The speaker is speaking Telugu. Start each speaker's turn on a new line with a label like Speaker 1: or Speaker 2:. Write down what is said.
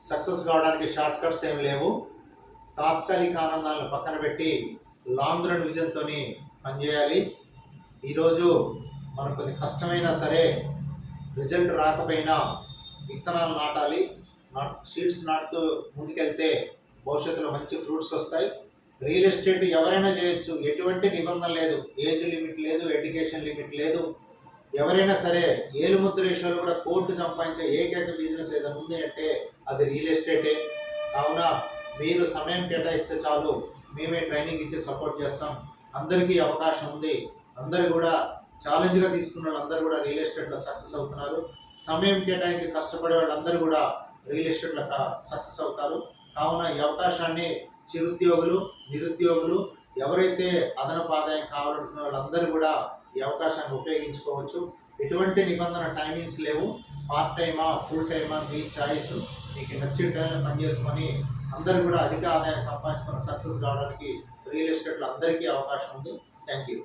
Speaker 1: సక్సెస్ కావడానికి షార్ట్ కట్స్ ఏమి లేవు. తాత్కాలిక ఆనందాలను పక్కన పెట్టి లాంగ్ రన్ విజన్తో పనిచేయాలి. ఈరోజు మనకు కొన్ని కష్టమైనా సరే రిజల్ట్ రాకపోయినా విత్తనాలు నాటాలి. సీడ్స్ నాటుతూ ముందుకెళ్తే భవిష్యత్తులో మంచి ఫ్రూట్స్ వస్తాయి. రియల్ ఎస్టేట్ ఎవరైనా చేయొచ్చు, ఎటువంటి నిబంధన లేదు, ఏజ్ లిమిట్ లేదు, ఎడ్యుకేషన్ లిమిట్ లేదు. ఎవరైనా సరే ఏలుముద్ర రేషియోలో కూడా కోట్లు సంపాదించే ఏకైక బిజినెస్ ఏదైనా ఉంది అంటే అది రియల్ ఎస్టేటే. కావున మీరు సమయం కేటాయిస్తే చాలు, మేమే ట్రైనింగ్ ఇచ్చి సపోర్ట్ చేస్తాం. అందరికీ అవకాశం ఉంది. అందరూ కూడా ఛాలెంజ్గా తీసుకున్న వాళ్ళందరూ కూడా రియల్ ఎస్టేట్లో సక్సెస్ అవుతున్నారు. సమయం కేటాయించి కష్టపడే వాళ్ళందరూ కూడా రియల్ ఎస్టేట్లో సక్సెస్ అవుతారు. కావున ఈ అవకాశాన్ని చిరుద్యోగులు, నిరుద్యోగులు, ఎవరైతే అదనపు ఆదాయం కావాలనుకున్న వాళ్ళందరూ కూడా ఈ అవకాశాన్ని ఉపయోగించుకోవచ్చు. ఎటువంటి నిబంధన టైమింగ్స్ లేవు. పార్ట్ టైమా, ఫుల్ టైమా, మీ చాయిస్. మీకు నచ్చిన టైంలో పనిచేసుకొని అందరూ కూడా అధిక ఆదాయం సంపాదించుకుని సక్సెస్ కావడానికి రియల్ ఎస్టేట్లో అందరికీ అవకాశం ఉంది. Thank you.